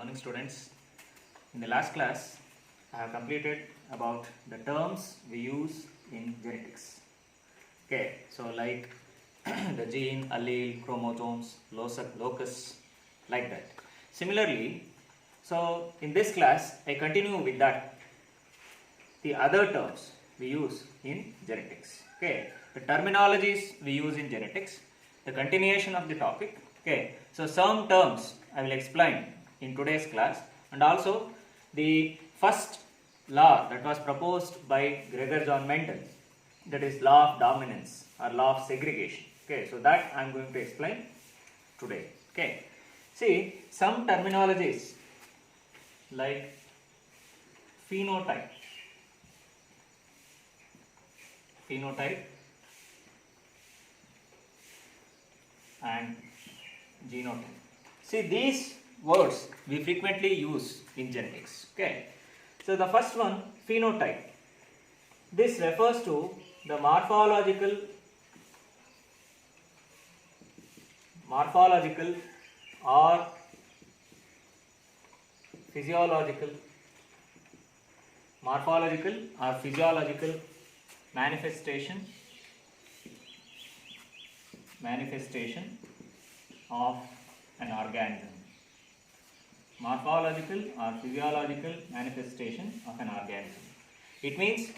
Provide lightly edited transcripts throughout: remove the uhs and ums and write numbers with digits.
morning, students. In the last class, I have completed about the terms we use in genetics. Okay, so like the gene, allele, chromosomes, locus, like that. Similarly, so in this class, I continue with that. The other terms we use in genetics. Okay, the terminologies we use in genetics, the continuation of the topic. Okay, so some terms I will explain in today's class, and also the first law that was proposed by Gregor John Mendel, that is law of dominance or law of segregation. Okay, so that I am going to explain today. Okay, see some terminologies like phenotype and genotype. See, these words we frequently use in genetics. Okay, so the first one, phenotype. This refers to the morphological or physiological manifestation of an organism. Morphological or physiological manifestation of an organism. It means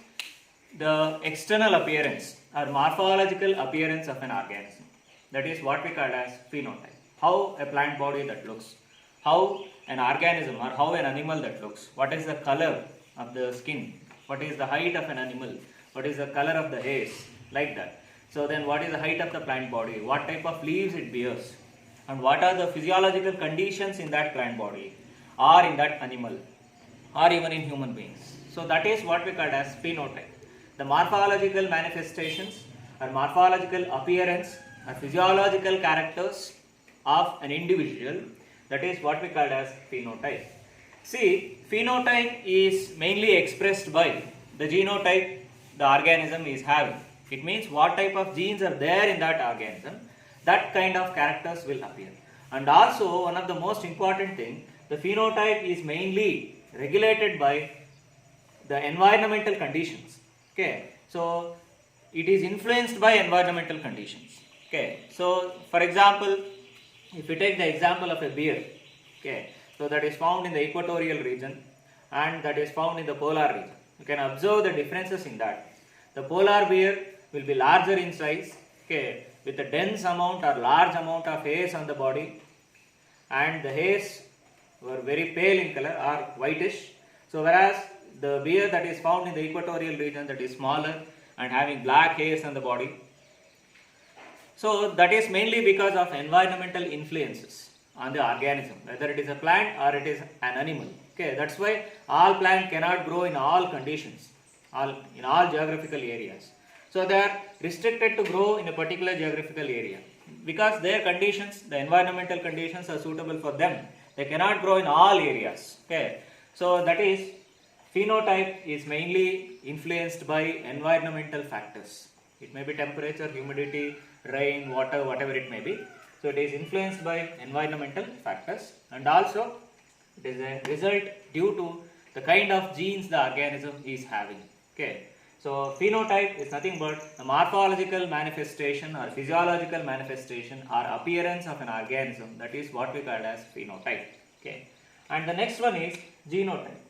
the external appearance or morphological appearance of an organism. That is what we call as phenotype. How a plant body that looks, how an organism or how an animal that looks, what is the color of the skin, what is the height of an animal, what is the color of the hairs, like that. So then what is the height of the plant body, what type of leaves it bears, and what are the physiological conditions in that plant body or in that animal or even in human beings. So that is what we call as phenotype. The morphological manifestations or morphological appearance or physiological characters of an individual, that is what we call as phenotype. See, phenotype is mainly expressed by the genotype the organism is having. It means what type of genes are there in that organism, that kind of characters will appear. And also one of the most important thing, the phenotype is mainly regulated by the environmental conditions. Okay, so it is influenced by environmental conditions. Okay, so for example, if you take the example of a bear, okay, so that is found in the equatorial region and that is found in the polar region. You can observe the differences in that. The polar bear will be larger in size, okay, with a dense amount or large amount of hairs on the body, and the hairs were very pale in color or whitish. So whereas the bear that is found in the equatorial region, that is smaller and having black hairs on the body. So that is mainly because of environmental influences on the organism, whether it is a plant or it is an animal. Okay, that's why all plants cannot grow in all conditions, in all geographical areas. So they are restricted to grow in a particular geographical area because their conditions, the environmental conditions are suitable for them. They cannot grow in all areas. Okay, so that is phenotype is mainly influenced by environmental factors. It may be temperature, humidity, rain, water, whatever it may be. So it is influenced by environmental factors, and also it is a result due to the kind of genes the organism is having. Okay, so phenotype is nothing but the morphological manifestation or physiological manifestation or appearance of an organism. That is what we call as phenotype. Okay, and the next one is genotype.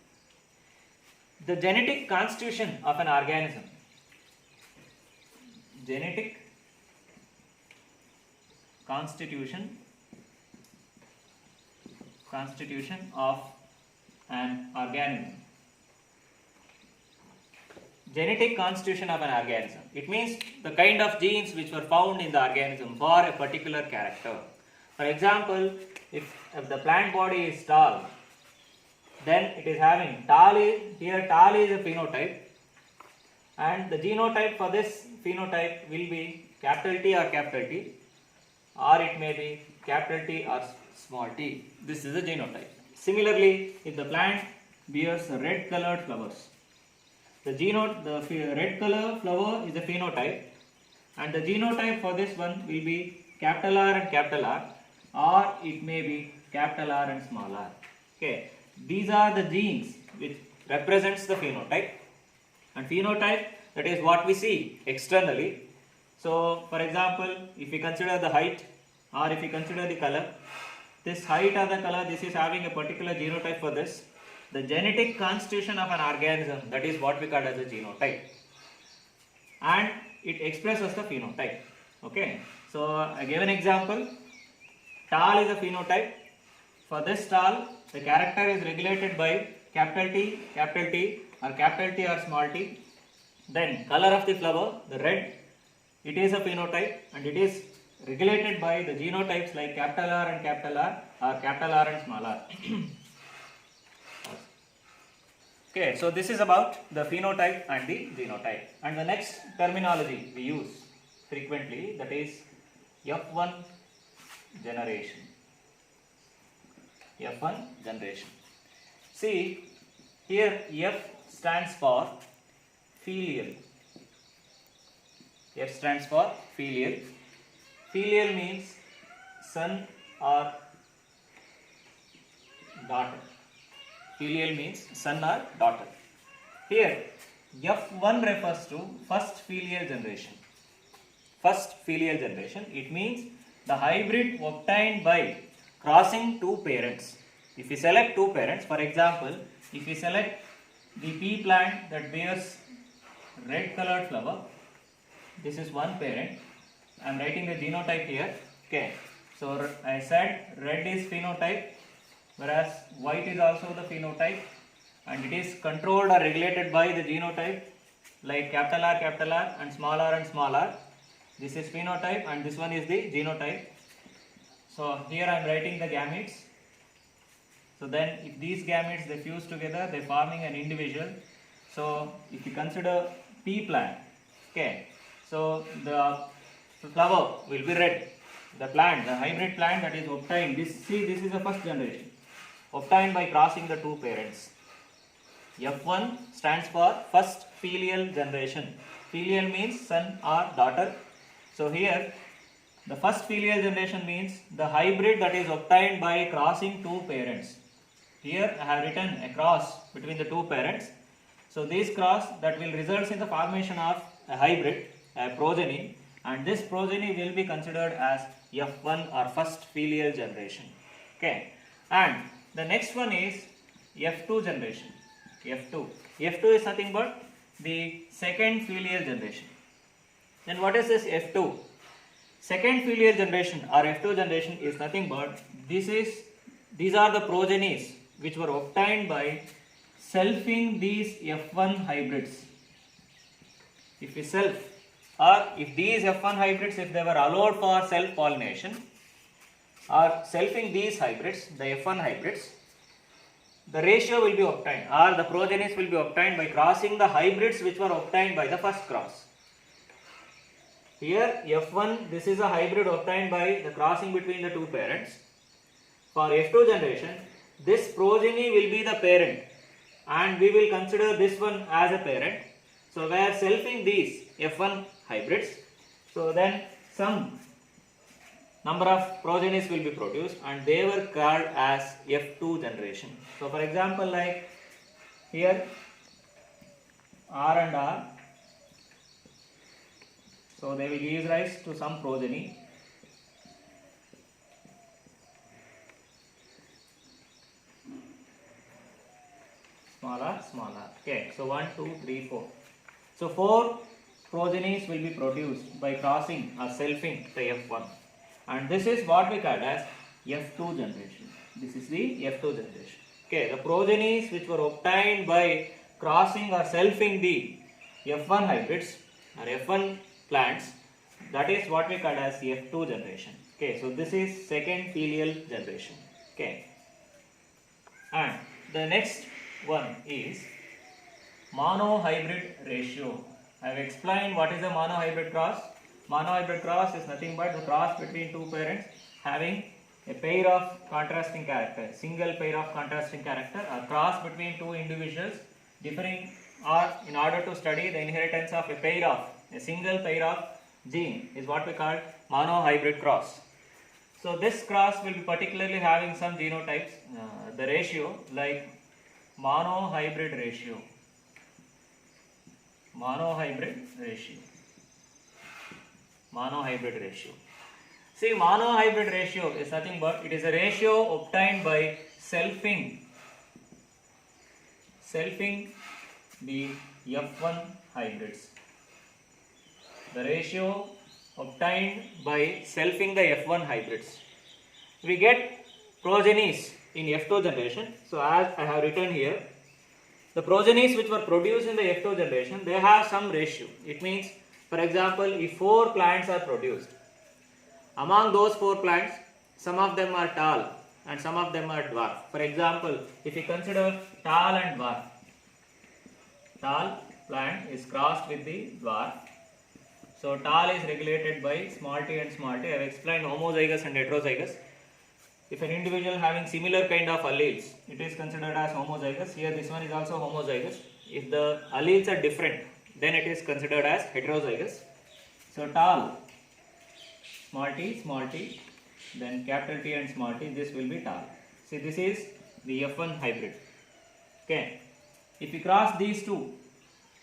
The genetic constitution of an organism. Genetic constitution of an organism. Genetic constitution of an organism. It means the kind of genes which were found in the organism for a particular character. For example, if the plant body is tall, then it is having tall is a phenotype, and the genotype for this phenotype will be capital T or capital T, or it may be capital T or small t. This is a genotype. Similarly, if the plant bears red colored flowers, the red color flower is a phenotype, and the genotype for this one will be capital R and capital R, or it may be capital R and small r. Okay, these are the genes which represents the phenotype, and phenotype, that is what we see externally. So for example, if we consider the height or if we consider the color, this height or the color, this is having a particular genotype for this. The genetic constitution of an organism, that is what we call as a genotype, and it expresses the phenotype. Okay, so I gave an example. Tall is a phenotype. For this tall, the character is regulated by capital T or capital T or small t. Then color of the flower, the red, it is a phenotype and it is regulated by the genotypes like capital R and capital R or capital R and small r. Okay, so this is about the phenotype and the genotype. And the next terminology we use frequently, that is F1 generation. F1 generation. See, here F stands for filial. F stands for filial. Filial means son or daughter. Filial means son or daughter. Here, F1 refers to first filial generation. First filial generation, it means the hybrid obtained by crossing two parents. If we select two parents, for example, if we select the pea plant that bears red colored flower, this is one parent. I am writing the genotype here. Okay, so I said red is phenotype, whereas white is also the phenotype, and it is controlled or regulated by the genotype like capital R and small r. This is phenotype and this one is the genotype. So here I am writing the gametes. So then if these gametes they fuse together, they forming an individual. So if you consider pea plant, okay, so the flower will be red. The plant, the hybrid plant that is obtained, this is the first generation, obtained by crossing the two parents. F1 stands for first filial generation. Filial means son or daughter. So here the first filial generation means the hybrid that is obtained by crossing two parents. Here I have written a cross between the two parents. So this cross that will result in the formation of a hybrid, a progeny, and this progeny will be considered as F1 or first filial generation. Okay, and the next one is F2 generation. F2 is nothing but the second filial generation. Then what is this F2? Second filial generation or F2 generation is nothing but these are the progenies which were obtained by selfing these F1 hybrids. If we self, or if these F1 hybrids, if they were allowed for self-pollination, or selfing these hybrids, the F1 hybrids, the ratio will be obtained, or the progenies will be obtained by crossing the hybrids which were obtained by the first cross. Here F1, this is a hybrid obtained by the crossing between the two parents. For F2 generation, this progeny will be the parent and we will consider this one as a parent. So we are selfing these F1 hybrids. So then some number of progenies will be produced and they were called as F2 generation. So for example, like here R and R, so they will give rise to some progeny. Smaller. Okay, so 1, 2, 3, 4. So 4 progenies will be produced by crossing or selfing the F1. And this is what we call as F2 generation. This is the F2 generation. Okay, the progenies which were obtained by crossing or selfing the F1 hybrids or F1 plants, that is what we call as F2 generation. Okay, so this is second filial generation. Okay, and the next one is monohybrid ratio. I have explained what is a monohybrid cross. Monohybrid cross is nothing but the cross between two parents having a pair of contrasting character, single pair of contrasting character, or cross between two individuals differing, or in order to study the inheritance of a single pair of gene is what we call monohybrid cross. So this cross will be particularly having some genotypes. The ratio like monohybrid ratio. Monohybrid ratio. Monohybrid ratio. See, monohybrid ratio is nothing but it is a ratio obtained by selfing the F1 hybrids. The ratio obtained by selfing the F1 hybrids. We get progenies in F2 generation. So as I have written here, the progenies which were produced in the F2 generation, they have some ratio. It means, for example, if 4 plants are produced, among those 4 plants, some of them are tall and some of them are dwarf. For example, if you consider tall and dwarf, tall plant is crossed with the dwarf. So tall is regulated by small t and small t. I have explained homozygous and heterozygous. If an individual having similar kind of alleles, it is considered as homozygous. Here this one is also homozygous. If the alleles are different, then it is considered as heterozygous. So tall, small t, then capital T and small t, this will be tall. See, this is the F1 hybrid. Okay. If we cross these two,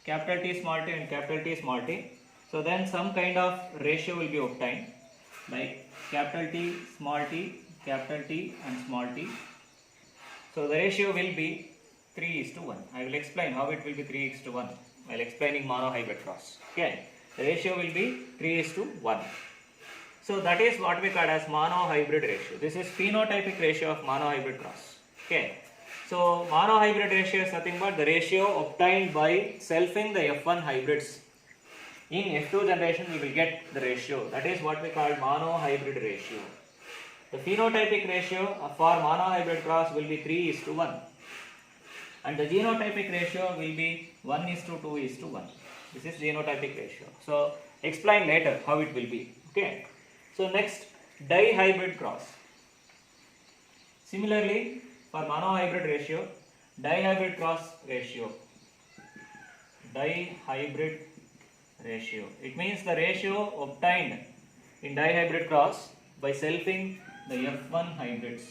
capital T small t and capital T small t, so then some kind of ratio will be obtained, like capital T, capital T and small t. So the ratio will be 3:1. I will explain how it will be 3:1 while explaining monohybrid cross. Okay, the ratio will be 3:1. So that is what we call as monohybrid ratio. This is phenotypic ratio of monohybrid cross. Okay. So monohybrid ratio is nothing but the ratio obtained by selfing the F1 hybrids. In F2 generation we will get the ratio. That is what we call monohybrid ratio. The phenotypic ratio for monohybrid cross will be 3:1. And the genotypic ratio will be 1:2:1. This is genotypic ratio. So explain later how it will be. Okay. So next, dihybrid cross. Similarly, for monohybrid ratio, dihybrid cross ratio. Dihybrid ratio. It means the ratio obtained in dihybrid cross by selfing the F1 hybrids.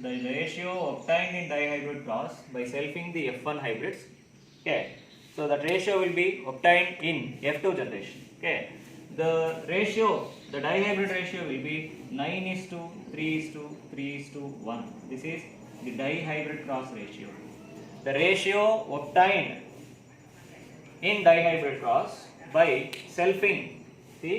The ratio obtained in dihybrid cross by selfing the F1 hybrids. Okay. So that ratio will be obtained in F2 generation. Okay. The ratio, the dihybrid ratio will be 9:3:3:1. This is the dihybrid cross ratio. The ratio obtained in dihybrid cross by selfing the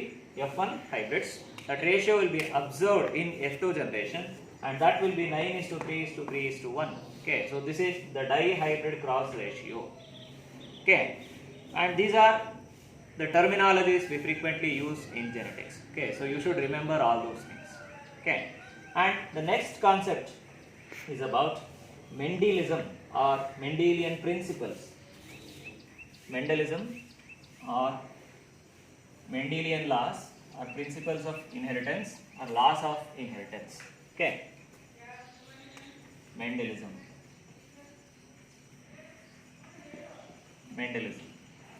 F1 hybrids, that ratio will be observed in F2 generation, and that will be 9:3:3:1. Okay, so this is the dihybrid cross ratio. Okay, and these are the terminologies we frequently use in genetics. Okay, so you should remember all those things. Okay, and the next concept is about Mendelism or Mendelian principles. Mendelism or Mendelian laws or principles of inheritance or laws of inheritance. Okay, Mendelism.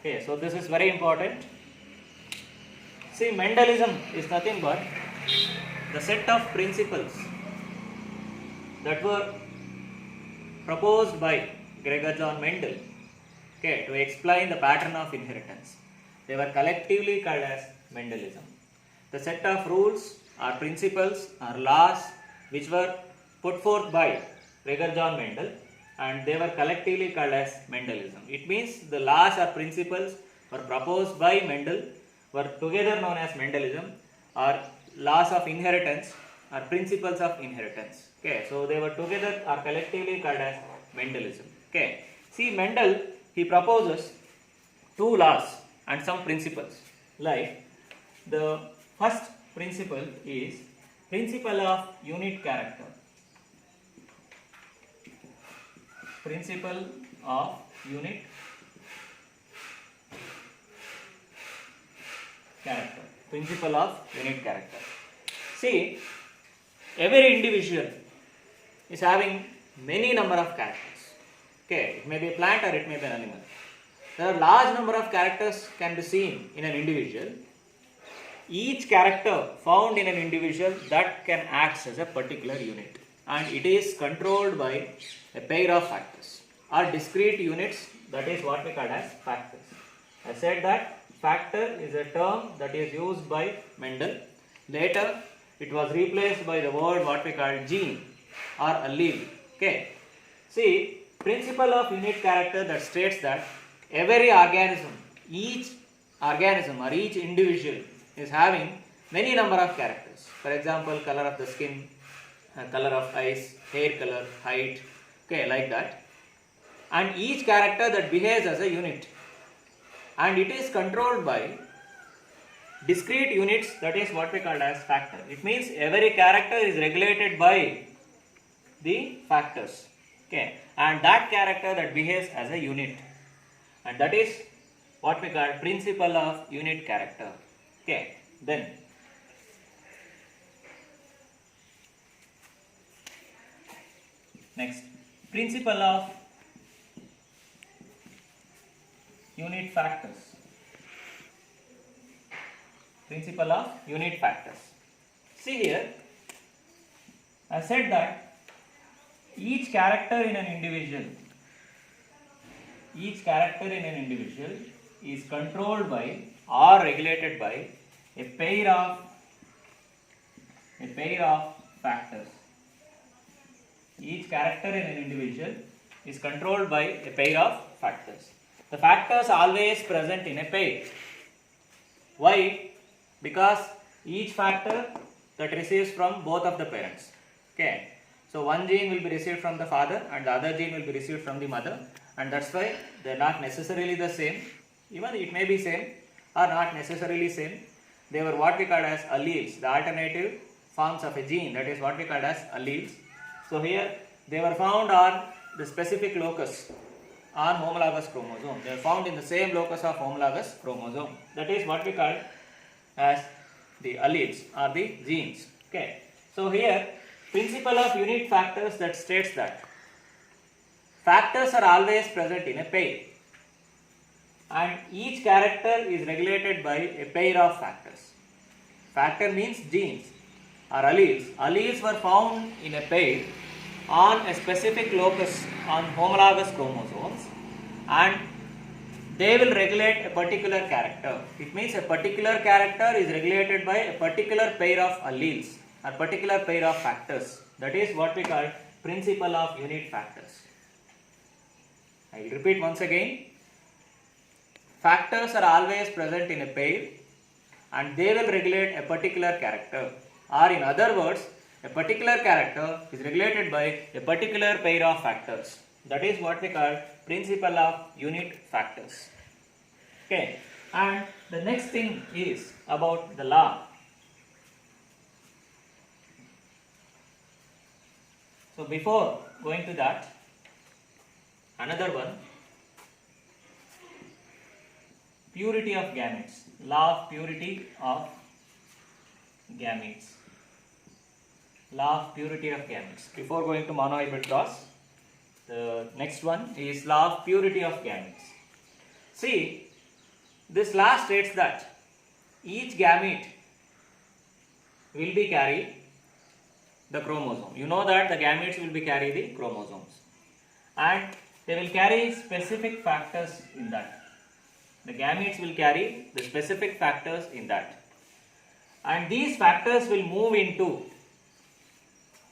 Okay, so this is very important. See, Mendelism is nothing but the set of principles that were proposed by Gregor John Mendel, okay, to explain the pattern of inheritance. They were collectively called as Mendelism. The set of rules or principles or laws which were put forth by Gregor John Mendel, and they were collectively called as Mendelism. It means the laws or principles were proposed by Mendel, were together known as Mendelism, or laws of inheritance or principles of inheritance. Okay, so they were together or collectively called as Mendelism. Okay, see, Mendel, he proposes 2 laws and some principles. Like the first principle is principle of unit character. Principle of unit character. Principle of unit character. See, every individual is having many number of characters. Okay, it may be a plant or it may be an animal. There are large number of characters can be seen in an individual, each character found in an individual that can act as a particular unit, and it is controlled by a pair of factors or discrete units, that is what we call as factors. I said that factor is a term that is used by Mendel. Later it was replaced by the word what we call gene or allele. Okay. See, principle of unit character that states that every organism, each organism or each individual is having many number of characters. For example, color of the skin, color of eyes, hair color, height, okay, like that. And each character that behaves as a unit, and it is controlled by discrete units, that is what we call as factor. It means every character is regulated by the factors, okay, and that character that behaves as a unit, and that is what we call principle of unit character. Okay, then next, principle of unit factors. Principle of unit factors. See here, I said that each character in an individual is controlled by or regulated by a pair of factors. Each character in an individual is controlled by a pair of factors. The factors are always present in a pair. Why? Because each factor that receives from both of the parents. Okay. So one gene will be received from the father and the other gene will be received from the mother, and that's why they are not necessarily the same. Even it may be same or not necessarily same. They were what we call as alleles, the alternative forms of a gene, that is what we call as alleles. So here they were found on the specific locus on homologous chromosome. They are found in the same locus of homologous chromosome. That is what we call as the alleles or the genes. Okay. So here principle of unit factors that states that factors are always present in a pair, and each character is regulated by a pair of factors. Factor means genes or alleles. Alleles were found in a pair on a specific locus on homologous chromosomes, and they will regulate a particular character. It means a particular character is regulated by a particular pair of alleles, a particular pair of factors. That is what we call principle of unit factors. I will repeat once again. Factors are always present in a pair and they will regulate a particular character, or in other words, a particular character is regulated by a particular pair of factors. That is what we call principle of unit factors. Okay, and the next thing is about the law. So before going to that, another one, purity of gametes, law of purity of gametes. Law of purity of gametes. Before going to monohybrid cross, the next one is law of purity of gametes. See, this law states that each gamete will be carry the chromosome. You know that the gametes will be carry the chromosomes, and they will carry specific factors in that. The gametes will carry the specific factors in that, and these factors will move into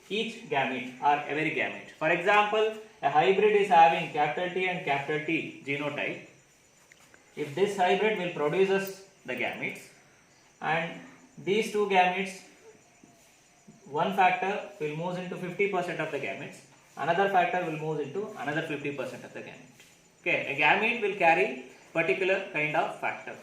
each gamete or every gamete. For example, a hybrid is having capital T and capital T genotype. If this hybrid will produces the gametes, and these two gametes, one factor will move into 50% of the gametes, another factor will move into another 50% of the gamete. Okay, a gamete will carry particular kind of factor,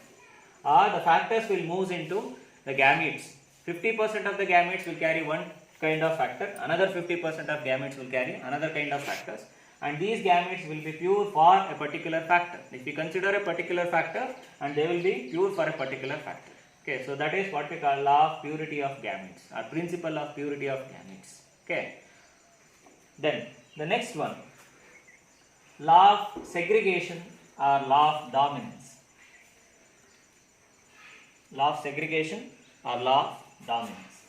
or the factors will move into the gametes. 50% of the gametes will carry one kind of factor, another 50% of gametes will carry another kind of factors, and these gametes will be pure for a particular factor. If we consider a particular factor, and they will be pure for a particular factor. Okay, so that is what we call law of purity of gametes or principle of purity of gametes. Okay. Then the next one, law of segregation or law of dominance. Law of segregation or law of dominance.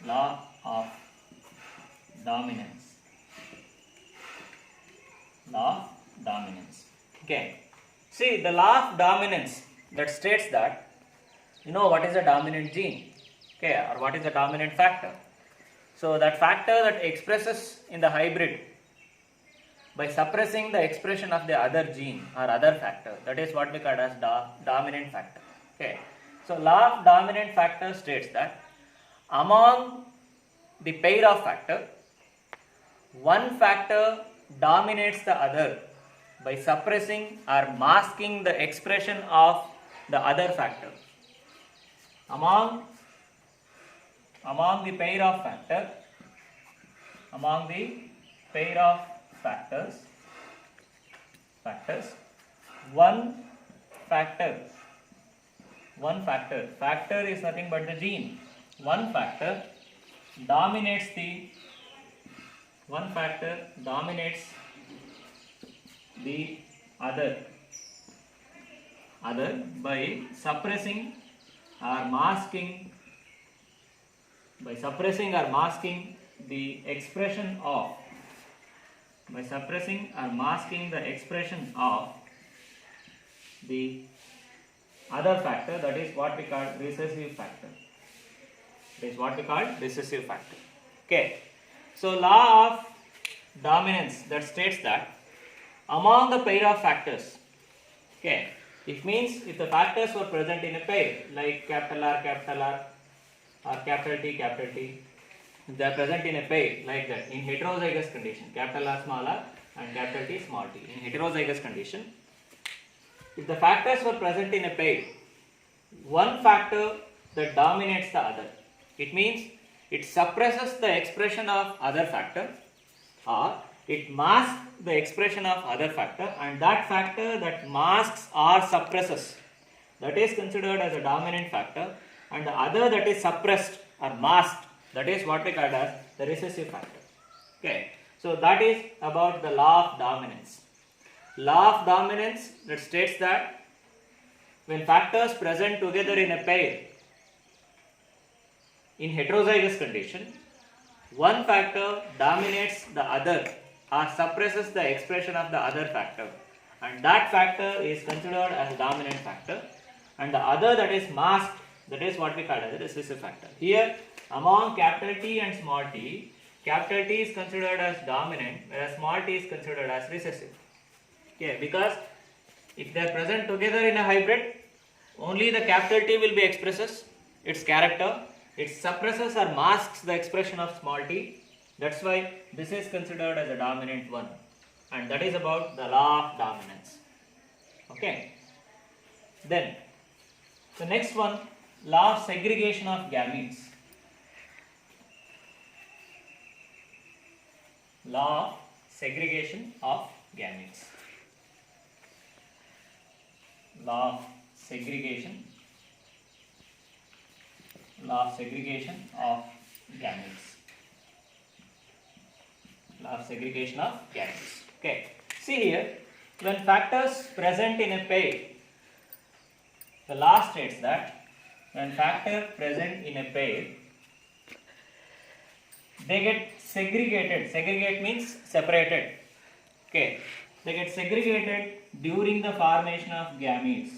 Law of dominance. Law of dominance. Okay. See, the law of dominance that states that, you know, what is a dominant gene, okay, or what is a dominant factor. So that factor that expresses in the hybrid by suppressing the expression of the other gene or other factor, that is what we call as dominant factor. Okay. So law of dominant factor states that among the pair of factor, one factor dominates the other by suppressing or masking the expression of the other factor. Among the pair of factors, one factor is nothing but the gene. One factor dominates the other by suppressing or masking the expression of the other factor, that is what we call recessive factor. Okay. So law of dominance that states that among the pair of factors, okay, it means if the factors were present in a pair like capital R or capital T, if they are present in a pair like that in heterozygous condition, capital R small r and capital T small t, in heterozygous condition, if the factors were present in a pair, one factor that dominates the other, it means it suppresses the expression of other factor or it masks the expression of other factor, and that factor that masks or suppresses, that is considered as a dominant factor, and the other that is suppressed or masked, that is what we call as the recessive factor. Okay. So that is about the law of dominance. Law of dominance that states that when factors present together in a pair in heterozygous condition, one factor dominates the other or suppresses the expression of the other factor, and that factor is considered as a dominant factor, and the other that is masked, that is what we call as a recessive factor. Here among capital T and small t, capital T is considered as dominant whereas small t is considered as recessive. Okay, because if they are present together in a hybrid, only the capital T will be expresses its character, it suppresses or masks the expression of small t. That's why this is considered as a dominant one, and that is about the law of dominance. Okay. Then the next one, law of segregation of gametes. Law of segregation of gametes. Law of segregation of gametes. Law of segregation of gametes. Okay. See here, when factors present in a pair, the law states that when factor present in a pair, they get segregated. Segregate means separated. Okay. They get segregated during the formation of gametes.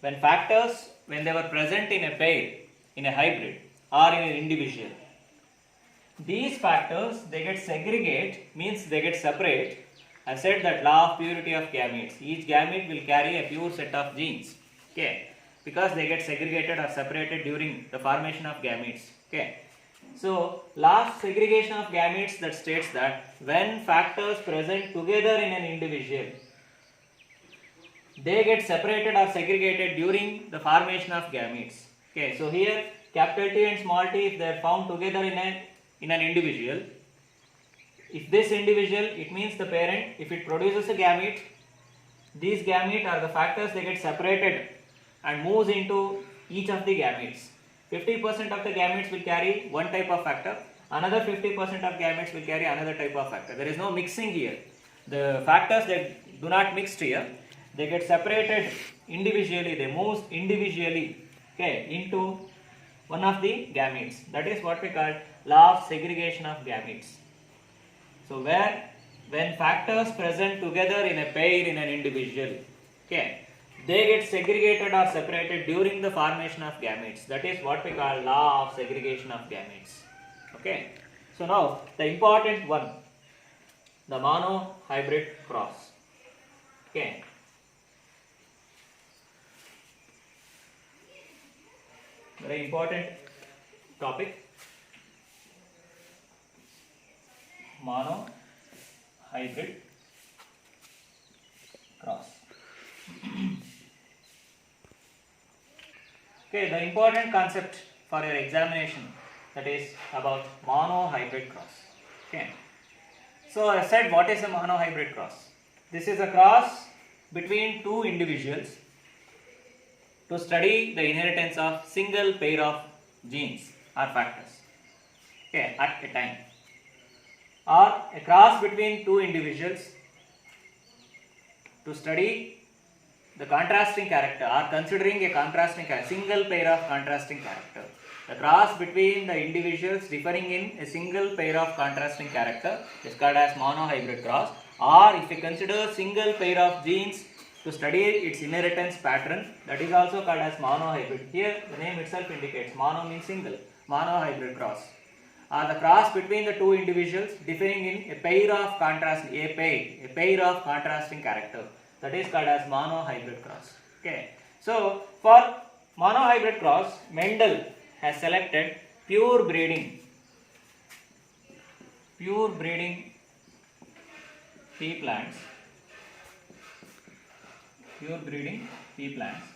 When factors, when they were present in a pair, in a hybrid or in an individual, these factors, they get segregate means they get separate. I said that law of purity of gametes. Each gamete will carry a pure set of genes. Okay. Because they get segregated or separated during the formation of gametes. Okay. So law of segregation of gametes that states that when factors present together in an individual, they get separated or segregated during the formation of gametes. Okay. So here capital T and small t, if they are found together in an individual, if this individual, it means the parent, if it produces a gamete, these gamete are the factors, they get separated and moves into each of the gametes. 50% of the gametes will carry one type of factor, another 50% of gametes will carry another type of factor. There is no mixing here. The factors, they do not mix here. they get separated individually, they move individually, okay, into one of the gametes. That is what we call law of segregation of gametes. So where when factors present together in a pair in an individual, okay, they get segregated or separated during the formation of gametes. That is what we call law of segregation of gametes. Okay. So now the important one, the monohybrid cross. Okay. Very important topic. Monohybrid cross. Okay, the important concept for your examination, that is about monohybrid cross. Okay. So I said, what is a monohybrid cross? This is a cross between two individuals to study the inheritance of single pair of genes or factors, okay, at a time, or a cross between two individuals to study the contrasting character, or considering a contrasting single pair of contrasting character. The cross between the individuals differing in a single pair of contrasting character is called as monohybrid cross. Or if you consider single pair of genes to study its inheritance pattern, that is also called as monohybrid. Here the name itself indicates mono means single, monohybrid cross. Or the cross between the two individuals differing in a pair of contrasting character, that is called as monohybrid cross. Okay. So for monohybrid cross, Mendel has selected pure breeding pea plants. Pure breeding pea plants.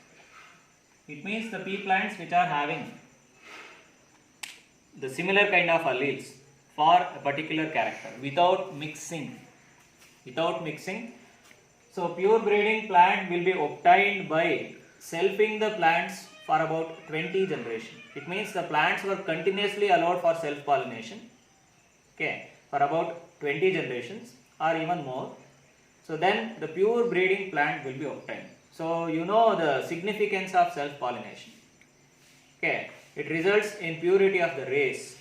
It means the pea plants which are having the similar kind of alleles for a particular character without mixing. So pure breeding plant will be obtained by selfing the plants for about 20 generations. It means the plants were continuously allowed for self-pollination, okay, for about 20 generations or even more. So then the pure breeding plant will be obtained. So you know the significance of self-pollination. Okay, it results in purity of the race.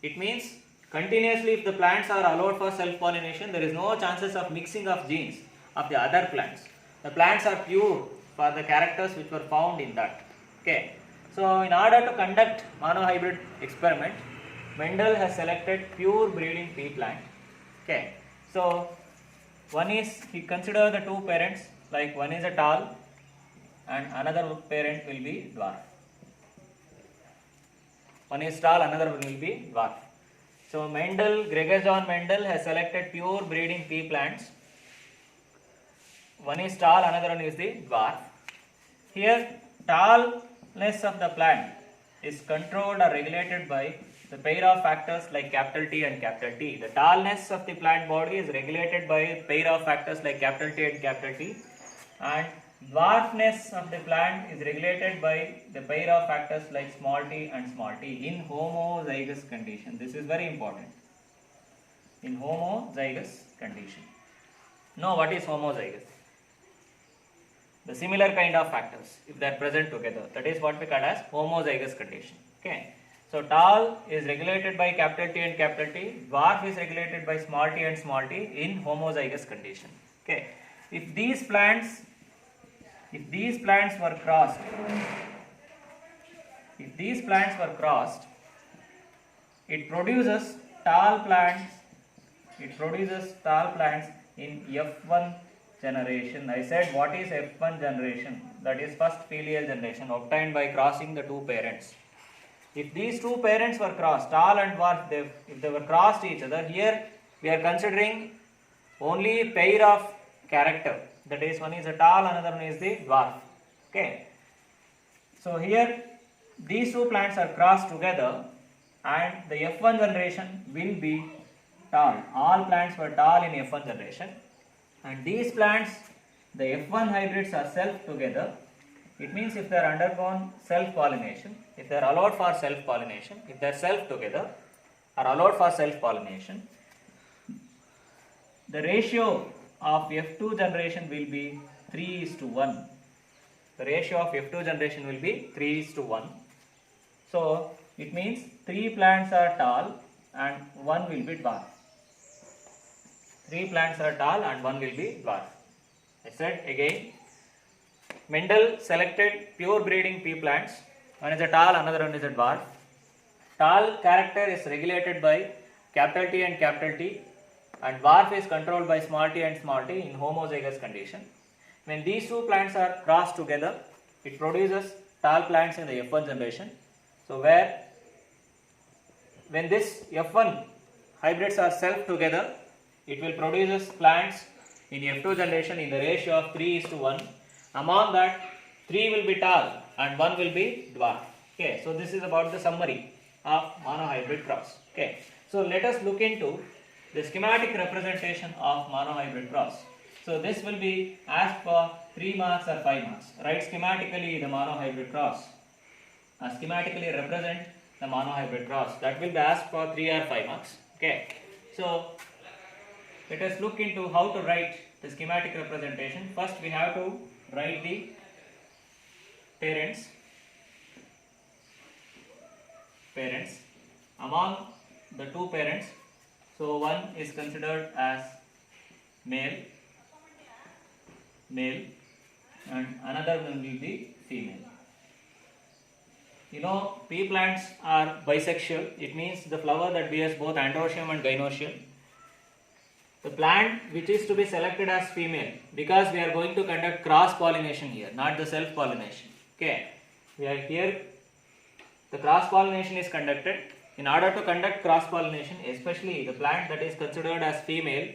It means continuously if the plants are allowed for self-pollination, there is no chances of mixing of genes of the other plants. The plants are pure for the characters which were found in that. Okay. So in order to conduct monohybrid experiment, Mendel has selected pure breeding pea plant. Okay. So one is, he consider the two parents, like one is a tall and another parent will be dwarf. One is tall, another one will be dwarf. So Gregor John Mendel has selected pure breeding pea plants. One is tall, another one is the dwarf. Here tallness of the plant is controlled or regulated by the pair of factors like capital T and capital T. The tallness of the plant body is regulated by a pair of factors like capital T and capital T, and dwarfness of the plant is regulated by the pair of factors like small t and small t in homozygous condition. This is very important. In homozygous condition. Now what is homozygous? The similar kind of factors, if they are present together, that is what we call as homozygous condition. Okay. So tall is regulated by capital T and capital T, dwarf is regulated by small t and small t in homozygous condition. Okay. If these plants were crossed, it produces tall plants in F1 generation. I said, what is F1 generation? That is first filial generation obtained by crossing the two parents. If these two parents were crossed, tall and dwarf, if they were crossed each other, here we are considering only pair of character. That is, one is a tall, another one is the dwarf. Okay. So here these two plants are crossed together and the F1 generation will be tall. All plants were tall in F1 generation. And these plants, the F1 hybrids are self together. It means if they are undergone self-pollination, if they are allowed for self-pollination, if they are self together, are allowed for self-pollination, the ratio of F2 generation will be 3:1. The ratio of F2 generation will be 3:1. So it means 3 plants are tall and 1 will be dwarf. 3 plants are tall and 1 will be dwarf. I said again, Mendel selected pure breeding pea plants. One is a tall, another one is a dwarf. Tall character is regulated by capital T and capital T, and dwarf is controlled by small t and small t in homozygous condition. When these two plants are crossed together, it produces tall plants in the F1 generation. So when this F1 hybrids are self together, it will produce plants in F2 generation in the ratio of 3:1. Among that, 3 will be tall and 1 will be dwarf. Okay, so this is about the summary of monohybrid cross. Okay, so let us look into the schematic representation of monohybrid cross. So this will be asked for 3 marks or 5 marks. Write schematically the monohybrid cross. Schematically represent the monohybrid cross. That will be asked for 3 or 5 marks. Okay, so let us look into how to write the schematic representation. First we have to write the parents. Among the two parents, so one is considered as male and another one will be female. You know, pea plants are bisexual. It means the flower that bears both androecium and gynoecium. The plant which is to be selected as female, because we are going to conduct cross pollination here, not the self pollination. Okay, we are here, the cross pollination is conducted. In order to conduct cross pollination, especially the plant that is considered as female,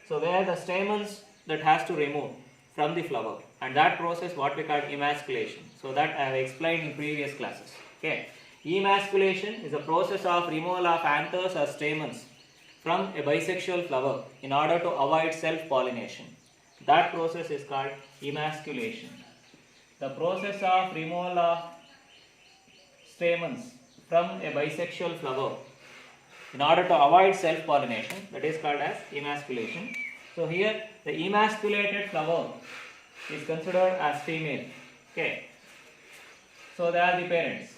so where the stamens that has to remove from the flower, and that process what we call emasculation. So that I have explained in previous classes. Okay, emasculation is a process of removal of anthers or stamens from a bisexual flower in order to avoid self-pollination. That process is called emasculation. The process of removal of stamens from a bisexual flower in order to avoid self-pollination, that is called as emasculation. So here the emasculated flower is considered as female. Okay, so they are the parents.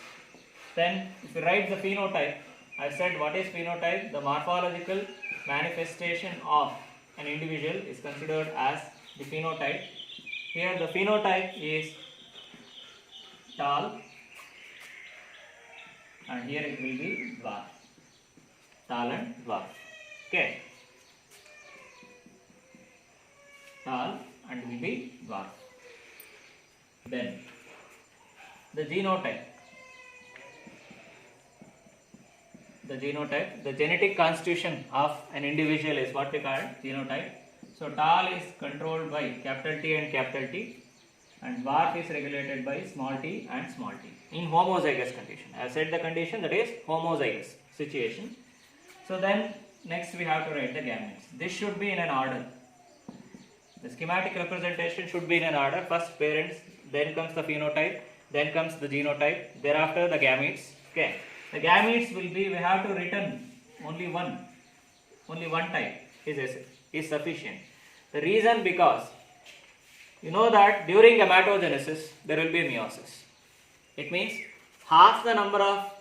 Then if you write the phenotype, I said what is phenotype? The morphological manifestation of an individual is considered as the phenotype. Here the phenotype is tall and here it will be dwarf. Tall and dwarf. Okay. Tall and will be dwarf. Then the genotype. The genetic constitution of an individual is what we call genotype. So tall is controlled by capital T and capital T, and dwarf is regulated by small t and small t in homozygous condition. I have said the condition, that is homozygous situation. So then next we have to write the gametes. This should be in an order. The schematic representation should be in an order. First parents, then comes the phenotype, then comes the genotype, thereafter the gametes. Okay. The gametes will be, we have to return only one type is sufficient. The reason, because you know that during gametogenesis there will be meiosis. It means half the number of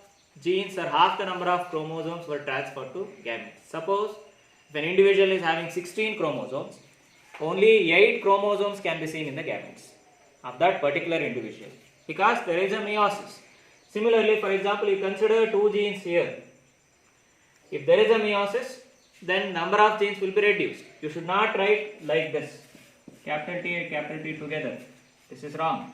genes or half the number of chromosomes were transferred to gametes. Suppose if an individual is having 16 chromosomes, only 8 chromosomes can be seen in the gametes of that particular individual, because there is a meiosis. Similarly, for example, you consider 2 genes here. If there is a meiosis, then number of genes will be reduced. You should not write like this, capital T and capital T together. This is wrong.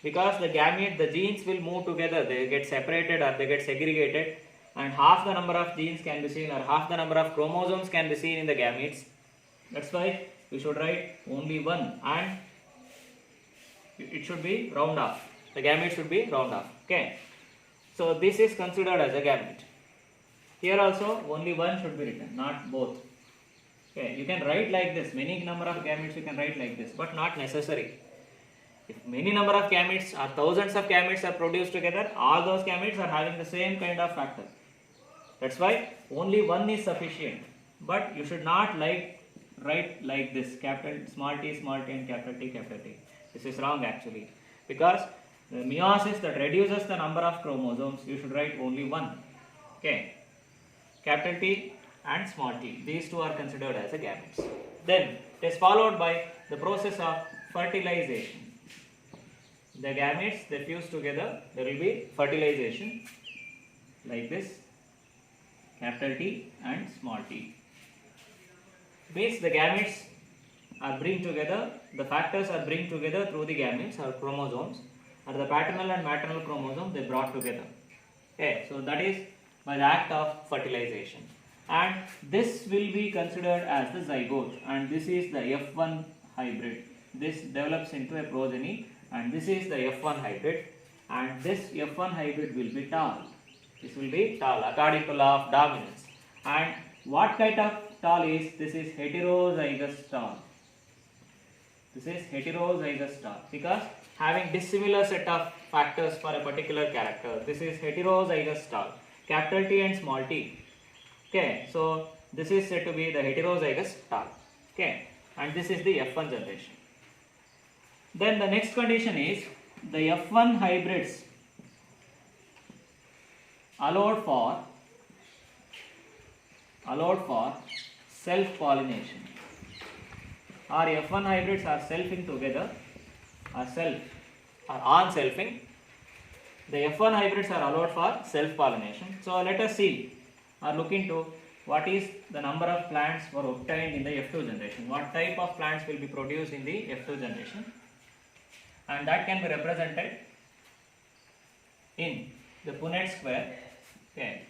Because the gamete, the genes will move together, they get separated or they get segregated, and half the number of genes can be seen, or half the number of chromosomes can be seen in the gametes. That's why we should write only one, and it should be round off. The gamete should be round off. Okay. So this is considered as a gamete. Here also only one should be written, not both. Okay. You can write like this. Many number of gametes you can write like this, but not necessary. If many number of gametes or thousands of gametes are produced together, all those gametes are having the same kind of factor. That's why only one is sufficient. But you should not write write like this, capital small t and capital T capital T. This is wrong actually, because the meiosis that reduces the number of chromosomes, you should write only one. Okay, capital T and small t, these two are considered as the gametes. Then it is followed by the process of fertilization. The gametes, they fuse together, there will be fertilization like this, capital T and small t. Means the gametes are bring together, the factors are bring together through the gametes or chromosomes, and the paternal and maternal chromosome they brought together. Okay, so that is by the act of fertilization, and this will be considered as the zygote, and this is the F1 hybrid. This develops into a progeny, and this is the F1 hybrid, and this F1 hybrid will be tall. This will be tall according to law of dominance. And what kind of tall is? This is heterozygous tall. This is heterozygous tall because having dissimilar set of factors for a particular character. This is heterozygous tall. Capital T and small t. Okay, so this is said to be the heterozygous tall. Okay, and this is the F1 generation. Then the next condition is the F1 hybrids allowed for self-pollination, or F1 hybrids are selfing together, or on-selfing. The F1 hybrids are allowed for self-pollination. So let us see or look into what is the number of plants were obtained in the F2 generation. What type of plants will be produced in the F2 generation, and that can be represented in the Punnett square. Okay.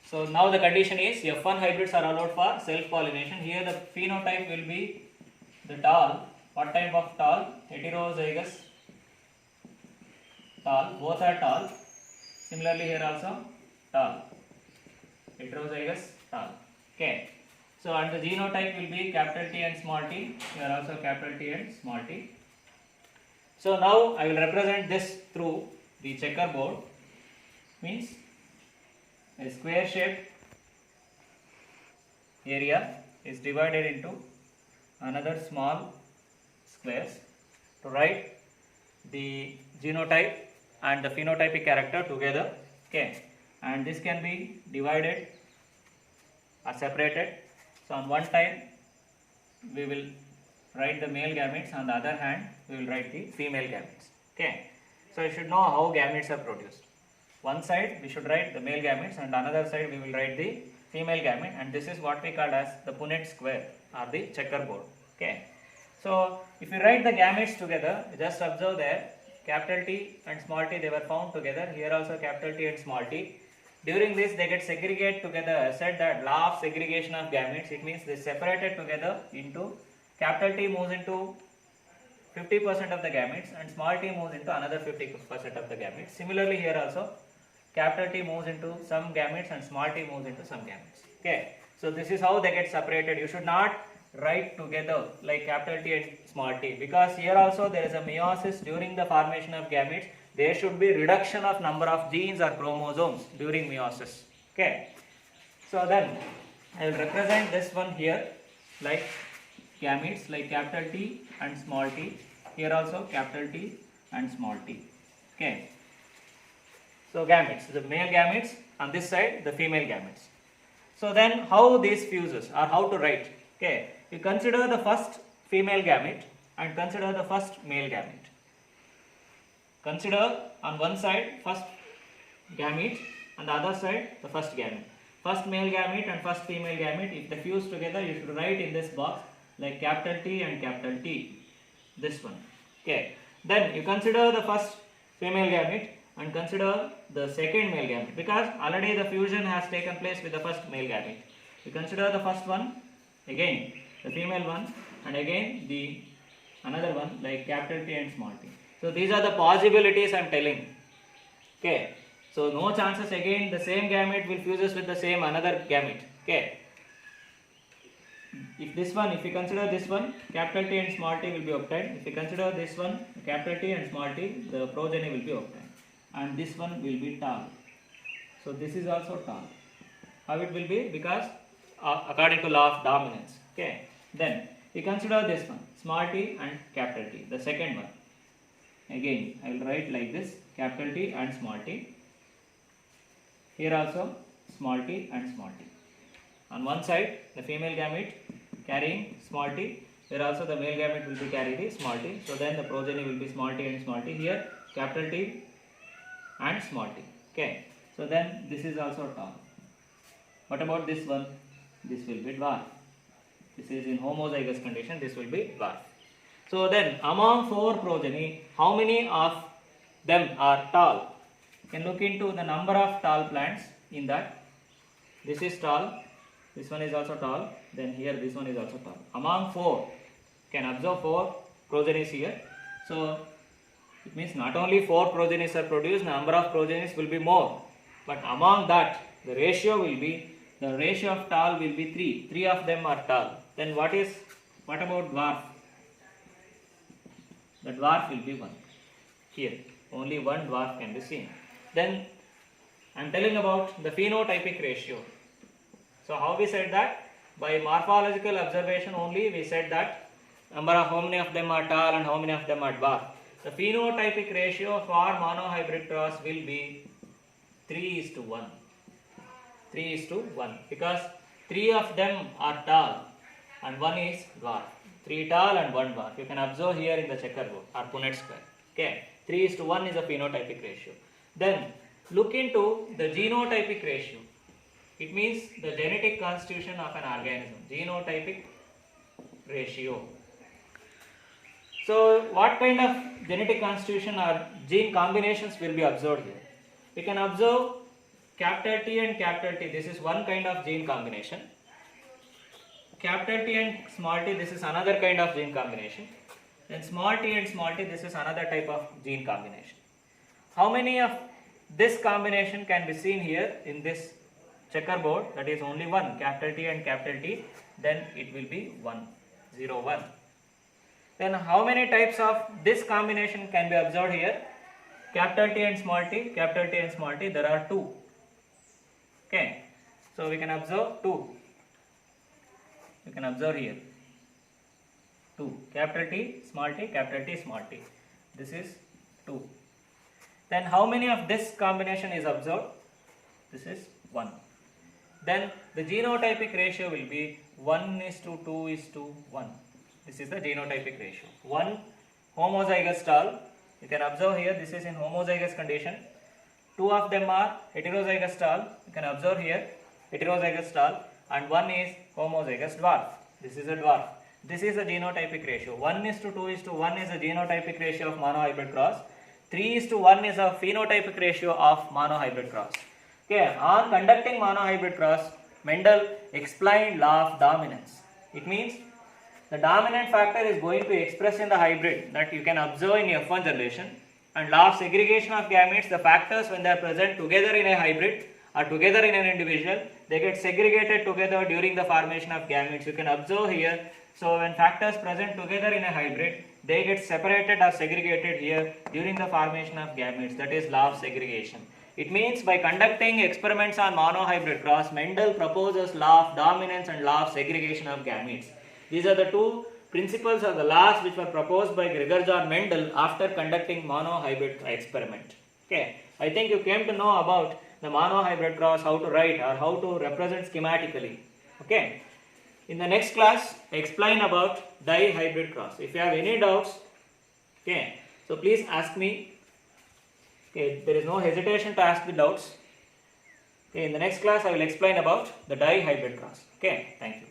So now the condition is F1 hybrids are allowed for self-pollination. Here the phenotype will be the tall. What type of tall? Heterozygous tall. Both are tall. Similarly here also tall. Heterozygous tall. Okay. So and the genotype will be capital T and small t. Here also capital T and small t. So now I will represent this through the checkerboard. Means a square shaped area is divided into another small squares to write the genotype and the phenotypic character together. Okay, and this can be divided or separated. So on one side we will write the male gametes, on the other hand we will write the female gametes. Okay, so you should know how gametes are produced. One side we should write the male gametes, and another side we will write the female gamete, and this is what we call as the Punnett square or the checkerboard. Okay, so if you write the gametes together, just observe there capital T and small t, they were found together. Here also capital T and small t. During this they get segregated together. I said that law of segregation of gametes, it means they separated together into capital T moves into 50% of the gametes and small t moves into another 50% of the gametes. Similarly here also capital T moves into some gametes and small t moves into some gametes. Okay, so this is how they get separated. You should not write together like capital T and small t, because here also there is a meiosis during the formation of gametes. There should be reduction of number of genes or chromosomes during meiosis. Okay, so then I will represent this one here like gametes like capital T and small t. Here also capital T and small t. Okay, so gametes, the male gametes, on this side the female gametes. So then how these fuses or how to write? Okay, you consider the first female gamete and consider the first male gamete. Consider on one side first gamete, on the other side the first gamete. First male gamete and first female gamete, if they fuse together, you should write in this box like capital T and capital T, this one. Okay, then you consider the first female gamete and consider the second male gamete, because already the fusion has taken place with the first male gamete. You consider the first one, again the female one, and again the another one like capital T and small t. So these are the possibilities I am telling. Okay, so no chances again the same gamete will fuses with the same another gamete. Okay, if this one, if you consider this one, capital T and small t will be obtained. If you consider this one, capital T and small t, the progeny will be obtained, and this one will be tall. So this is also tall. How it will be? Because according to law of dominance. Okay. Then we consider this one, small t and capital T. The second one. Again, I will write like this, capital T and small t. Here also small t and small t. On one side, the female gamete carrying small t. Here also the male gamete will be carrying the small t. So then the progeny will be small t and small t. Here capital T and small t. Okay. So then this is also tall. What about this one? This will be dwarf. This is in homozygous condition. This will be dwarf. So then among 4 progeny, how many of them are tall? You can look into the number of tall plants in that. This is tall. This one is also tall. Then here this one is also tall. Among 4, you can observe 4 progenies here. So it means not only 4 progenies are produced, number of progenies will be more. But among that, the ratio of tall will be 3. 3 of them are tall. Then what about dwarf? The dwarf will be 1. Here, only one dwarf can be seen. Then I am telling about the phenotypic ratio. So how we said that? By morphological observation only we said that number of how many of them are tall and how many of them are dwarf. The phenotypic ratio for monohybrid cross will be 3:1. 3:1 because 3 of them are tall and 1 is dwarf. 3 tall and 1 dwarf. You can observe here in the checkerboard or Punnett square. Okay, 3:1 is the phenotypic ratio. Then look into the genotypic ratio. It means the genetic constitution of an organism. Genotypic ratio. So what kind of genetic constitution or gene combinations will be observed here? We can observe capital T and capital T. This is one kind of gene combination. Capital T and small t, this is another kind of gene combination. Then small t and small t, this is another type of gene combination. How many of this combination can be seen here in this checkerboard? That is only one, capital T and capital T. Then it will be 1, 0, 1. Then how many types of this combination can be observed here? Capital T and small t, capital T and small t, there are 2. Okay, so we can observe 2. You can observe here 2, capital T, small t, capital T, small t. This is 2. Then how many of this combination is observed? This is 1. Then the genotypic ratio will be 1:2:1. This is the genotypic ratio. 1 homozygous tall. You can observe here, this is in homozygous condition. 2 of them are heterozygous tall. You can observe here, heterozygous tall, and 1 is homozygous dwarf. This is a dwarf. This is the genotypic ratio. 1:2:1 is the genotypic ratio of monohybrid cross. 3:1 is a phenotypic ratio of monohybrid cross. Okay, on conducting monohybrid cross, Mendel explained law of dominance. It means the dominant factor is going to express in the hybrid that you can observe in F1 generation, and law of segregation of gametes, the factors when they are present together in a hybrid or together in an individual, they get segregated together during the formation of gametes. You can observe here. So when factors present together in a hybrid, they get separated or segregated here during the formation of gametes. That is law of segregation. It means by conducting experiments on monohybrid cross, Mendel proposes law of dominance and law of segregation of gametes. These are the two principles or the laws which were proposed by Gregor John Mendel after conducting monohybrid experiment. Okay, I think you came to know about the monohybrid cross, how to write or how to represent schematically. Okay, in the next class, explain about dihybrid cross. If you have any doubts, okay, so please ask me. Okay, there is no hesitation to ask the doubts. Okay, in the next class, I will explain about the dihybrid cross. Okay, thank you.